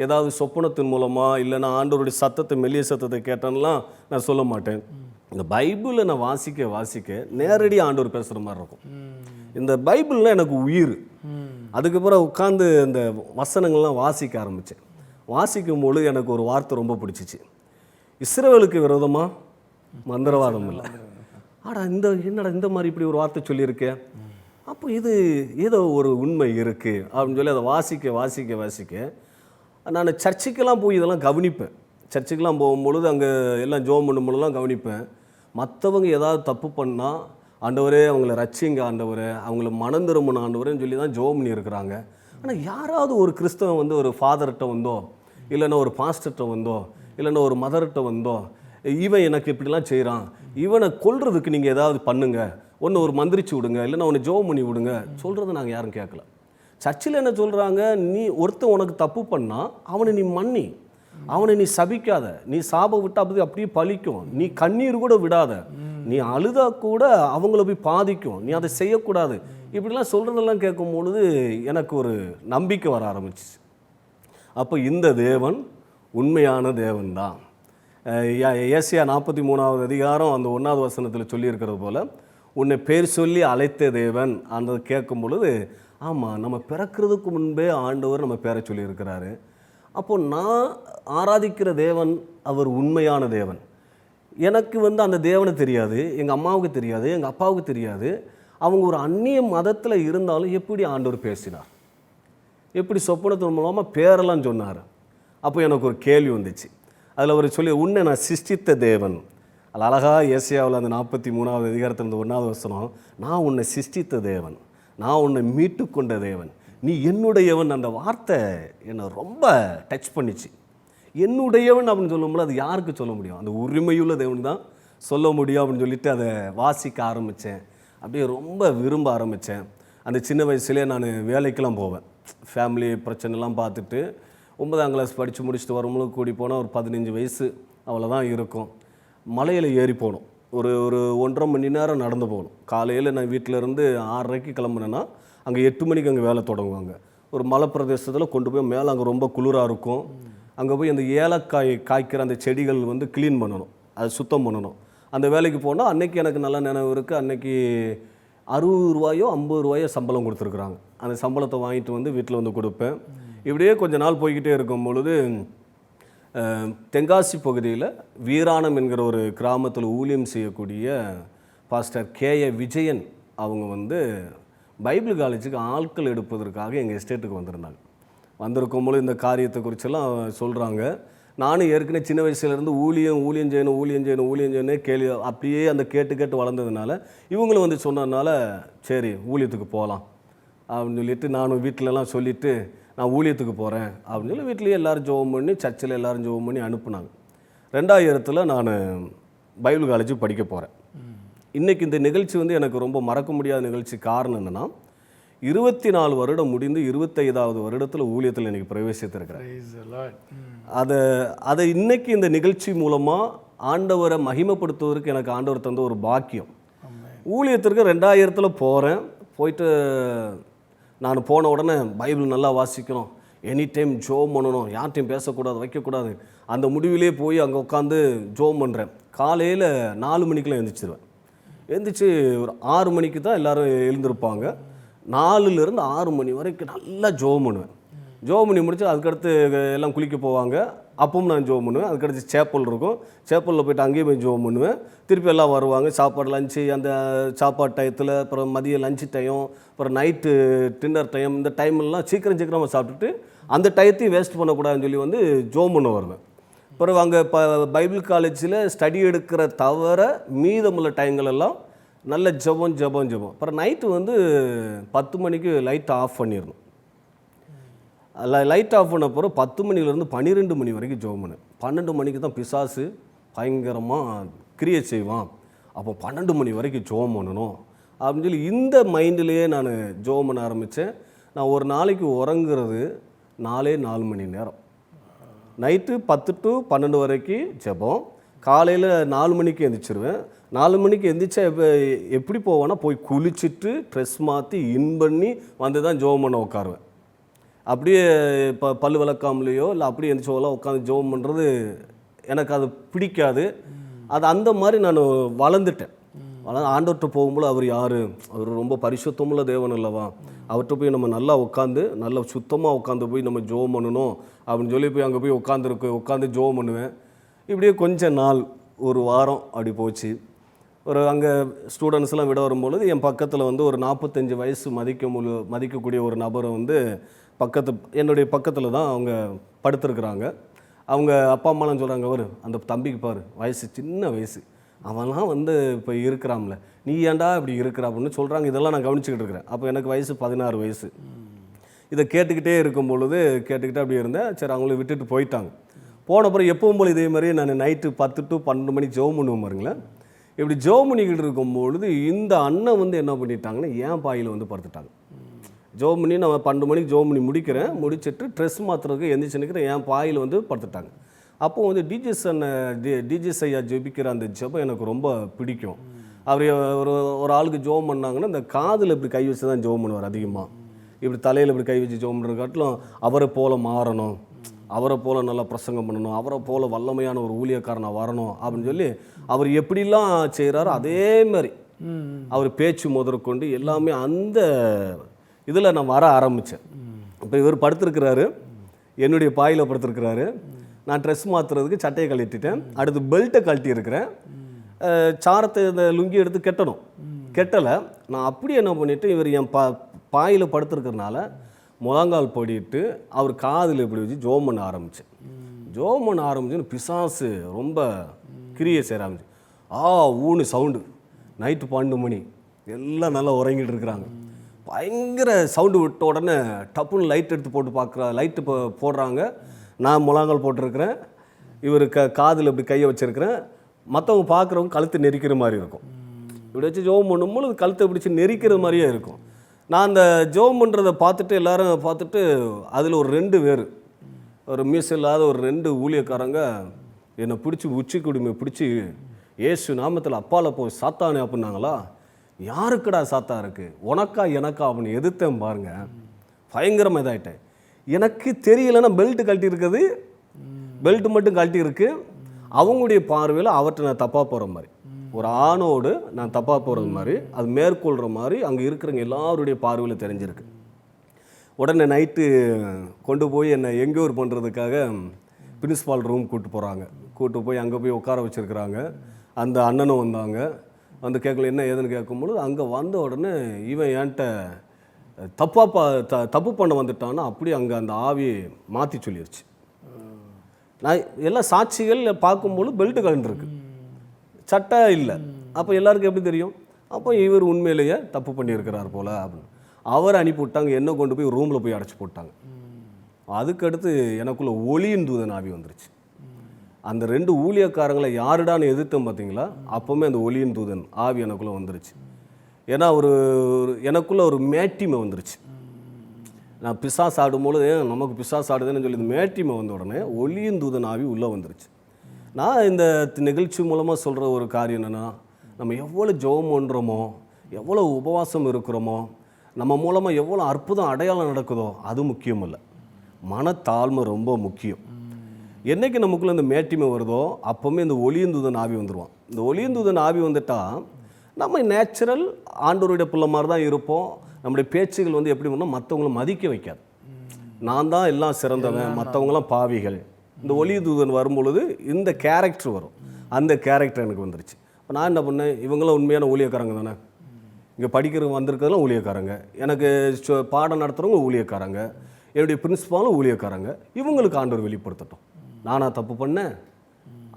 ஏதாவது சொப்பனத்தின் மூலமாக இல்லைன்னா ஆண்டவருடைய சத்தத்தை மெல்லிய சத்தத்தை கேட்டேன்லாம் நான் சொல்ல மாட்டேன். இந்த பைபிளை நான் வாசிக்க நேரடியாக ஆண்டவர் பேசுகிற மாதிரி இருக்கும். இந்த பைபிள்லாம் எனக்கு உயிர். அதுக்கப்புறம் உட்காந்து இந்த வசனங்கள்லாம் வாசிக்க ஆரம்பித்தேன். வாசிக்கும் பொழுது எனக்கு ஒரு வார்த்தை ரொம்ப பிடிச்சிச்சு. இஸ்ரவேலுக்கு விரோதமாக மந்திரவாதம் இல்லை. ஆடா என்னடா இந்த மாதிரி இப்படி ஒரு வார்த்தை சொல்லியிருக்கேன். அப்போ இது ஏதோ ஒரு உண்மை இருக்குது அப்படின்னு சொல்லி அதை வாசிக்க நான் சர்ச்சுக்கெல்லாம் போய் இதெல்லாம் கவனிப்பேன். சர்ச்சுக்கெல்லாம் போகும்பொழுது அங்கே எல்லாம் ஜோம் பண்ணும்பொழுதுலாம் கவனிப்பேன். மற்றவங்க ஏதாவது தப்பு பண்ணால் ஆண்டவரே அவங்கள ரட்சிங்க ஆண்டவரே, அவங்கள மனம் திரும்பணும் ஆண்டவரேன்னு சொல்லி தான் ஜோம் பண்ணியிருக்கிறாங்க. ஆனால் யாராவது ஒரு கிறிஸ்தவன் வந்து ஒரு ஃபாதர்கிட்ட வந்தோ இல்லைன்னா ஒரு பாஸ்டர்கிட்ட வந்தோ இல்லைன்னா ஒரு மதர்கிட்ட வந்தோ, இவன் எனக்கு இப்படிலாம் செய்கிறான், இவனை கொல்றதுக்கு நீங்கள் ஏதாவது பண்ணுங்க, ஒன்று ஒரு மந்திரிச்சு விடுங்க, இல்லைன்னா ஒன்று ஜோம் பண்ணி விடுங்க சொல்கிறத நாங்கள் யாரும் கேட்கல. சர்ச்சில் என்ன சொல்கிறாங்க, நீ ஒருத்தன் உனக்கு தப்பு பண்ணால் அவனை நீ மன்னி, அவனை நீ சபிக்காத, நீ சாப விட்டு அப்படி அப்படியே பழிக்கும், நீ கண்ணீர் கூட விடாத, நீ அழுதா கூட அவங்கள போய் பாதிக்கும், நீ அதை செய்யக்கூடாது. இப்படிலாம் சொல்கிறதெல்லாம் கேட்கும் பொழுது எனக்கு ஒரு நம்பிக்கை வர ஆரம்பிச்சிச்சு. அப்போ இந்த தேவன் உண்மையான தேவன் தான். ஏசியா 43வது அதிகாரம் அந்த 1வது வசனத்தில் சொல்லியிருக்கிறது போல், உன்னை பேர் சொல்லி அழைத்த தேவன் அந்த கேட்கும் பொழுது, ஆமாம் நம்ம பிறக்கிறதுக்கு முன்பே ஆண்டவர் நம்ம பேரை சொல்லியிருக்கிறாரு. அப்போது நான் ஆராதிக்கிற தேவன் அவர் உண்மையான தேவன். எனக்கு அந்த தேவனை தெரியாது, எங்கள் அம்மாவுக்கு தெரியாது, எங்கள் அப்பாவுக்கு தெரியாது. அவங்க ஒரு அந்நிய மதத்தில் இருந்தாலும் எப்படி ஆண்டவர் பேசினார், எப்படி சொப்பனத்தின் மூலமாக பேரெல்லாம் சொன்னார். அப்போ எனக்கு ஒரு கேள்வி வந்துச்சு. அதில் அவர் சொல்லி, உன்னை நான் சிருஷ்டித்த தேவன். அது அழகாக ஏசியாவில் அந்த 43வது அதிகாரத்தில் இந்த 1வது வசனம், நான் உன்னை சிருஷ்டித்த தேவன், நான் உன்னை மீட்டு கொண்ட தேவன், நீ என்னுடையவன். அந்த வார்த்தை என்னை ரொம்ப டச் பண்ணிச்சு. என்னுடையவன் அப்படின்னு சொல்லும்போது அது யாருக்கு சொல்ல முடியும், அந்த உரிமையுள்ள தேவன் தான் சொல்ல முடியும் அப்படின்னு சொல்லிட்டு அதை வாசிக்க ஆரம்பித்தேன். அப்படியே ரொம்ப விரும்ப ஆரம்பித்தேன். அந்த சின்ன வயசுலேயே நான் வேலைக்கெல்லாம் போவேன். ஃபேமிலி பிரச்சனைலாம் பார்த்துட்டு 9ஆம் கிளாஸ் படித்து முடிச்சுட்டு வரும்போது கூடி போனால் ஒரு 15 வயசு அவ்வளோதான் இருக்கும். மலையில் ஏறி போகணும். ஒரு ஒரு 1.5 மணி நேரம் நடந்து போகணும். காலையில் நான் வீட்டிலேருந்து 6:30க்கு கிளம்புனேன்னா அங்கே 8 மணிக்கு அங்கே வேலை தொடங்குவாங்க. ஒரு மலை பிரதேசத்தில் கொண்டு போய் மேலே அங்கே ரொம்ப குளிராக இருக்கும். அங்கே போய் அந்த ஏலக்காய் காய்க்கிற அந்த செடிகள் வந்து க்ளீன் பண்ணணும், அது சுத்தம் பண்ணணும். அந்த வேலைக்கு போனால் அன்னைக்கு எனக்கு நல்ல நினைவு இருக்குது. அன்னைக்கு ரூ. 60 சம்பளம் கொடுத்துருக்குறாங்க. அந்த சம்பளத்தை வாங்கிட்டு வந்து வீட்டில் வந்து கொடுப்பேன். இப்படியே கொஞ்ச நாள் போய்கிட்டே இருக்கும் பொழுது தென்காசி பகுதியில் வீராணம் என்கிற ஒரு கிராமத்தில் ஊழியம் செய்யக்கூடிய பாஸ்டர் K.A. விஜயன் அவங்க வந்து பைபிள் காலேஜுக்கு ஆட்கள் எடுப்பதற்காக எங்கள் எஸ்டேட்டுக்கு வந்திருந்தாங்க. வந்திருக்கும்போது இந்த காரியத்தை குறிச்செல்லாம் சொல்கிறாங்க. நானும் ஏற்கனவே சின்ன வயசுலேருந்து ஊழியம் செய்யணும் கேள்வி அப்படியே அந்த கேட்டு வளர்ந்ததுனால இவங்களும் வந்து சொன்னதுனால சரி ஊழியத்துக்கு போகலாம் அப்படின்னு சொல்லிட்டு நானும் வீட்டிலலாம் சொல்லிவிட்டு நான் ஊழியத்துக்கு போகிறேன் அப்படின்னு சொல்லி வீட்லேயே எல்லோரும் ஜெபம் பண்ணி சர்ச்சில் எல்லோரும் ஜெபம் பண்ணி அனுப்புனாங்க. 2000 நான் பைபிள் காலேஜ் படிக்க போகிறேன். இன்றைக்கி இந்த நிகழ்ச்சி வந்து எனக்கு ரொம்ப மறக்க முடியாத நிகழ்ச்சி. காரணம் என்னென்னா 24 வருடம் முடிந்து 25வது வருடத்தில் ஊழியத்தில் இன்றைக்கி பிரவேசித்திருக்கிறேன். அதை இன்னைக்கு இந்த நிகழ்ச்சி மூலமாக ஆண்டவரை மகிமைப்படுத்துவதற்கு எனக்கு ஆண்டவர் தந்த ஒரு பாக்கியம். ஊழியத்திற்கு 2000 போகிறேன். போயிட்டு நான் போன உடனே பைபிள் நல்லா வாசிக்கணும், எனி டைம் ஜோம் பண்ணணும், யார்ட்டையும் பேசக்கூடாது வைக்கக்கூடாது. அந்த முடிவிலே போய் அங்கே உட்காந்து ஜோம் பண்ணுறேன். காலையில் 4 மணிக்கெலாம் எழுந்திரிச்சிருவேன். எழுந்திரிச்சு ஒரு 6 மணிக்கு தான் எல்லோரும் எழுந்திருப்பாங்க. 4லேருந்து 6 மணி வரைக்கும் நல்லா ஜோம் பண்ணுவேன். ஜோம் பண்ணி முடிச்சு அதுக்கடுத்து எல்லாம் குளிக்க போவாங்க. அப்பவும் நான் ஜோம் பண்ணுவேன். அதுக்கடுத்து சேப்பல் இருக்கும், சேப்பலில் போய்ட்டு அங்கேயும் போய் ஜோம் பண்ணுவேன். திருப்பி எல்லாம் வருவாங்க. சாப்பாடு லஞ்சு அந்த சாப்பாடு டயத்தில், அப்புறம் மதியம் லஞ்சு டைம், அப்புறம் நைட்டு டின்னர் டைம், இந்த டைம்லாம் சீக்கிரமாக சாப்பிட்டுட்டு அந்த டயத்தையும் வேஸ்ட் பண்ணக்கூடாதுன்னு சொல்லி வந்து ஜோம் பண்ண வருவேன். அப்புறம் அங்கே பைபிள் காலேஜில் ஸ்டடி எடுக்கிற தவிர மீதமுள்ள டைங்களெல்லாம் நல்ல ஜெபம். அப்புறம் நைட்டு வந்து 10 மணிக்கு லைட் ஆஃப் பண்ணிடணும். லைட் ஆஃப் பண்ண பிறகு 10 மணிலேருந்து 12 மணி வரைக்கும் ஜெபம் பண்ணேன். 12 மணிக்கு தான் பிசாசு பயங்கரமாக கிரியேட் செய்வான். அப்போ 12 மணி வரைக்கும் ஜெபம் பண்ணணும் அப்படின்னு சொல்லி இந்த மைண்டிலேயே நான் ஜெபம் பண்ண ஆரம்பித்தேன். நான் ஒரு நாளைக்கு உறங்குறது 4 மணி நேரம். நைட்டு 10 to 12 வரைக்கும் ஜெபம். காலையில் 4 மணிக்கு எழுந்திரிச்சிருவேன். 4 மணிக்கு எழுந்திரிச்சா எப்படி போவேன்னா போய் குளிச்சுட்டு ட்ரெஸ் மாற்றி இன் பண்ணி வந்து தான் ஜெபம் பண்ண உட்காருவேன். அப்படியே இப்போ பல் விளக்காமலையோ இல்லை அப்படியே எழுந்திரிச்சோலாம் உட்காந்து ஜெபம் பண்ணுறது எனக்கு அது பிடிக்காது. அது அந்த மாதிரி நான் வளர்ந்துட்டேன். ஆண்டவர்கிட்ட போகும்போது அவர் யார், அவர் ரொம்ப பரிசுத்தமுள்ள தேவன் அல்லவா, அவர்கிட்ட போய் நம்ம நல்லா உட்காந்து நல்லா சுத்தமாக உட்காந்து போய் நம்ம ஜெபம் பண்ணணும் அப்படின்னு சொல்லி போய் அங்கே போய் உட்காந்து ஜெபம் பண்ணுவேன். இப்படியே கொஞ்ச நாள் ஒரு வாரம் அப்படி போச்சு. ஒரு அங்கே ஸ்டூடெண்ட்ஸ்லாம் விட வரும்பொழுது என் பக்கத்தில் வந்து ஒரு 45 வயசு மதிக்கக்கூடிய ஒரு நபரை வந்து என்னுடைய பக்கத்தில் தான் அவங்க படுத்துருக்குறாங்க. அவங்க அப்பா அம்மாலாம் சொல்கிறாங்க, அவர் அந்த தம்பிக்கு பாரு வயசு சின்ன வயசு, அவன்லாம் வந்து இப்போ இருக்கிறாம்ல, நீ ஏன்டா இப்படி இருக்கிற அப்படின்னு சொல்கிறாங்க. இதெல்லாம் நான் கவனிச்சுக்கிட்டு இருக்கிறேன். அப்போ எனக்கு வயசு 16 வயசு. இதை கேட்டுக்கிட்டே இருக்கும் பொழுது அப்படியே இருந்தேன். சரி அவங்கள விட்டுட்டு போயிட்டாங்க. போன அப்புறம் எப்பவும் போல் இதே மாதிரி நான் நைட்டு 10 to 12 மணிக்கு ஜெபம் பண்ணுவேன் பாருங்களேன். இப்படி ஜெபம் பண்ணிக்கிட்டு இருக்கும்பொழுது இந்த அண்ணன் வந்து என்ன பண்ணிட்டாங்கன்னா என் பாயில் வந்து படுத்துட்டாங்க. ஜெபம் பண்ணி நான் 12 மணிக்கு ஜெபம் பண்ணி முடிச்சுட்டு ட்ரெஸ் மாற்றுறதுக்கு எந்திரிச்சு நிற்கிறேன். என் பாயில் வந்து படுத்துட்டாங்க. அப்போ வந்து டிஜிஎஸ் ஐயா ஜெபிக்கிற அந்த ஜெபம் எனக்கு ரொம்ப பிடிக்கும். அவர் ஒரு ஆளுக்கு ஜெபம் பண்ணாங்கன்னா இந்த காதில் இப்படி கை வச்சு தான் ஜெபம் பண்ணுவார் அதிகமாக. இப்படி தலையில் இப்படி கை வச்சு ஜெபம் பண்ணுறது காட்டிலும் அவரை போல் மாறணும், அவரை போல் நல்லா பிரசங்கம் பண்ணணும், அவரை போல் வல்லமையான ஒரு ஊழியக்காரனாக வரணும் அப்படின்னு சொல்லி அவர் எப்படிலாம் செய்கிறாரோ அதே மாதிரி அவர் பேச்சு முதற்கொண்டு எல்லாமே அந்த இதில் நான் வர ஆரம்பித்தேன். இப்போ இவர் படுத்துருக்கிறாரு, என்னுடைய பாயில் படுத்துருக்கிறாரு. நான் ட்ரெஸ் மாற்றுறதுக்கு சட்டையை கழட்டிட்டேன். அடுத்து பெல்ட்டை கழட்டி இருக்கிறேன். சாரத்தை இந்த லுங்கி எடுத்து கெட்டலை. நான் அப்படியே என்ன பண்ணிவிட்டு இவர் என் பாயில் படுத்துருக்கிறதுனால முழங்கால் படிட்டு அவர் காதில் இப்படி வச்சு ஜெபம் பண்ண ஆரம்பிச்சுன்னு பிசாசு ரொம்ப கிரியை செய்ய ஆரம்பிச்சு. ஊனு சவுண்டு. நைட்டு 12 மணி எல்லாம் நல்லா உறங்கிட்டு இருக்கிறாங்க. பயங்கர சவுண்டு விட்ட உடனே டப்புன்னு லைட் எடுத்து போட்டு லைட்டு போடுறாங்க. நான் முழங்கால் போட்டிருக்கிறேன், இவர் காதில் இப்படி கையை வச்சுருக்கிறேன். மற்றவங்க பார்க்குறவங்க கழுத்து நெரிக்கிற மாதிரி இருக்கும். இப்படி வச்சு ஜெபம் பண்ணும்போது கழுத்தை பிடிச்சி நெரிக்கிற மாதிரியே இருக்கும். நான் அந்த ஜெபம் பண்ணுறதை பார்த்துட்டு எல்லோரும் பார்த்துட்டு அதில் ஒரு 2 பேர், ஒரு மீஸ் இல்லாத ஒரு 2 ஊழியக்காரங்க என்னை பிடிச்சி உச்சி குடுமையை பிடிச்சி ஏசு நாமத்தில் அப்பால போய் சாத்தானே அப்படின்னாங்களா, யாருக்குடா சாத்தா இருக்குது, உனக்கா எனக்கா அப்படின்னு எதிர்த்தேன் பாருங்க. பயங்கரமாக இதாகிட்டேன். எனக்கு தெரியலைன்னா பெல்ட் கழட்டி இருக்குது, பெல்ட் மட்டும் கழட்டி இருக்கு. அவங்களுடைய பார்வையில் அவர்கிட்ட நான் தப்பாக போகிற மாதிரி, ஒரு ஆணோடு நான் தப்பாக போகிறது மாதிரி, அது மேற்கொள்கிற மாதிரி அங்கே இருக்கிறவங்க எல்லாருடைய பார்வையில் தெரிஞ்சிருக்கு. உடனே நைட்டு கொண்டு போய் என்னை எங்கேயோர் பண்ணுறதுக்காக பிரின்ஸ்பால் ரூம் கூப்பிட்டு போகிறாங்க. கூப்பிட்டு போய் அங்கே போய் உட்கார வச்சுருக்குறாங்க. அந்த அண்ணனும் வந்தாங்க. வந்து கேட்கல என்ன ஏதுன்னு கேட்கும்பொழுது, அங்கே வந்த உடனே இவன் என்கிட்ட தப்பு பண்ண வந்துட்டான்னா அப்படி அங்கே அந்த ஆவியை மாற்றி சொல்லிடுச்சு. நான் எல்லா சாட்சிகள் பார்க்கும்போது பெல்ட்டு கலண்டுருக்கு, சட்டை இல்லை. அப்போ எல்லாருக்கும் எப்படி தெரியும், அப்போ இவர் உண்மையிலேயே தப்பு பண்ணியிருக்கிறார் போல் அப்படின்னு அவரை அனுப்பி விட்டாங்க. என்ன கொண்டு போய் ரூமில் போய் அடைச்சி போட்டாங்க. அதுக்கடுத்து எனக்குள்ளே ஒளியின் தூதன் ஆவி வந்துருச்சு. அந்த 2 ஊழியக்காரங்களை யாருடான்னு எதிர்த்தோம் பார்த்தீங்களா, அப்போவுமே அந்த ஒளியின் தூதன் ஆவி எனக்குள்ளே வந்துருச்சு. ஏன்னா எனக்குள்ளே ஒரு மேட்டிமை வந்துருச்சு. நான் பிசாசு ஆடும்போது நமக்கு பிசாசு ஆடுதுன்னு சொல்லி இந்த மேட்டிமை வந்த உடனே ஒளியின் தூதன் ஆவி உள்ளே வந்துருச்சு. நான் இந்த நிகழ்ச்சி மூலமாக சொல்கிற ஒரு காரியம் என்னென்னா, நம்ம எவ்வளோ ஜெபம் பண்ணுறோமோ, எவ்வளோ உபவாசம் இருக்கிறோமோ, நம்ம மூலமாக எவ்வளோ அற்புதம் அடையாளம் நடக்குதோ அது முக்கியம் இல்லை, மனத்தாழ்மை ரொம்ப முக்கியம். என்றைக்கு நமக்குள்ளே இந்த மேட்டிமை வருதோ அப்போவுமே இந்த ஒளியந்தூதன் ஆவி வந்துடுவான். இந்த ஒளியந்தூதன் ஆவி வந்துட்டால் நம்ம நேச்சுரல் ஆண்டவருடைய பிள்ளை மாதிரி தான் இருப்போம். நம்முடைய பேச்சுகள் வந்து எப்படி பண்ணால் மற்றவங்கள மதிக்க வைக்காது. நான் தான் எல்லாம் சிறந்தவன், மற்றவங்களாம் பாவிகள். இந்த ஒளியந்தூதன் வரும்பொழுது இந்த கேரக்டர் வரும். அந்த கேரக்டர் எனக்கு வந்துருச்சு. இப்போ நான் என்ன பண்ணேன், இவங்களாம் உண்மையான ஊழியக்காரங்க தானே, இங்கே படிக்கிற வந்திருக்கிறதுலாம் ஊழியக்காரங்க, எனக்கு பாடம் நடத்துகிறவங்க ஊழியக்காரங்க, என்னுடைய பிரின்சிபாலும் ஊழியக்காரங்க, இவங்களுக்கு ஆண்டவர் வெளிப்படுத்தட்டும். நானாக தப்பு பண்ணேன்,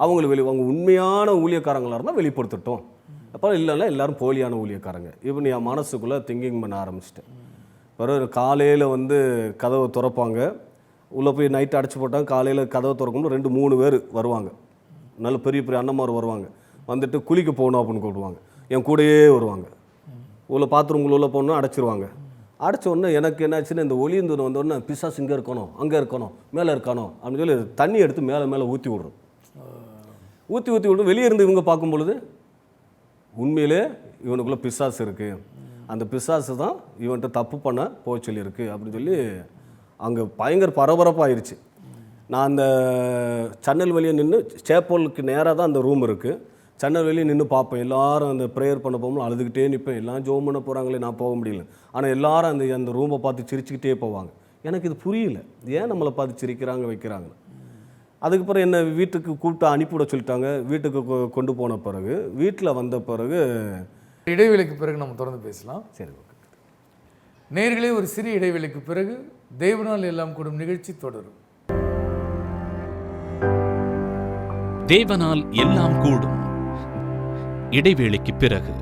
அவங்களுக்கு அவங்க உண்மையான ஊழியக்காரங்களாக இருந்தால் வெளிப்படுத்தட்டும். அப்போ இல்லைன்னா எல்லோரும் போலியான ஊழியக்காரங்க. இப்போ என் மனசுக்குள்ளே திங்கிங் பண்ண ஆரம்பிச்சிட்டேன். பிறகு காலையில் வந்து கதவை திறப்பாங்க, உள்ளே போய் நைட்டு அடைச்சி போட்டாங்க. காலையில் கதவை திறக்கும்போது 2-3 பேர் வருவாங்க, நல்ல பெரிய பெரிய அண்ணன்மார் வருவாங்க. வந்துட்டு குளிக்க போகணும் அப்படின்னு கூப்பிடுவாங்க, என் கூடயே வருவாங்க. உள்ள பாத்ரூம்குள்ள உள்ள போகணும், அடைச்சிருவாங்க. அடைச்ச உடனே எனக்கு என்னாச்சுன்னா, இந்த ஒளியந்தூதன் வந்தோடனே பிசாசு இங்கே இருக்கணும், அங்கே இருக்கணும், மேலே இருக்கணும் அப்படின்னு சொல்லி தண்ணி எடுத்து மேலே ஊற்றி விடுறோம். ஊற்றி விட்டு வெளியே இருந்து இவங்க பார்க்கும் பொழுது உண்மையிலே இவனுக்குள்ளே பிசாசு இருக்குது, அந்த பிசாசு தான் இவன்கிட்ட தப்பு பண்ண போக சொல்லியிருக்கு அப்படின்னு சொல்லி அங்கே பயங்கர பரபரப்பாகிருச்சு. நான் அந்த சன்னல் வெளியே நின்று, சேப்பலுக்கு நேராக தான் அந்த ரூம் இருக்குது, சன்னல் வெளியே நின்று பார்ப்பேன். எல்லாரும் அந்த ப்ரேயர் பண்ண போகும்போது அழுதுகிட்டே நிற்பேன். எல்லாம் ஜோம் பண்ண போகிறாங்களே, நான் போக முடியல. ஆனால் எல்லாரும் அந்த ரூமை பார்த்து சிரிச்சுக்கிட்டே போவாங்க. எனக்கு இது புரியல, ஏன் நம்மளை பார்த்து சிரிக்கிறாங்க வைக்கிறாங்க. அதுக்கு பிறகு என்னை வீட்டுக்கு கூப்பிட்டு அனுப்பிவிட சொல்லிட்டாங்க. வீட்டுக்கு கொண்டு போன பிறகு, வீட்டில் வந்த பிறகு இடைவேளைக்கு பிறகு நம்ம தொடர்ந்து பேசலாம். சரி, ஓகே நேயர்களே, ஒரு சிறிய இடைவேளைக்கு பிறகு தேவனால் எல்லாம் கூடும் நிகழ்ச்சி தொடரும். தேவனால் எல்லாம் கூடும் இடைவேளைக்கு பிறகு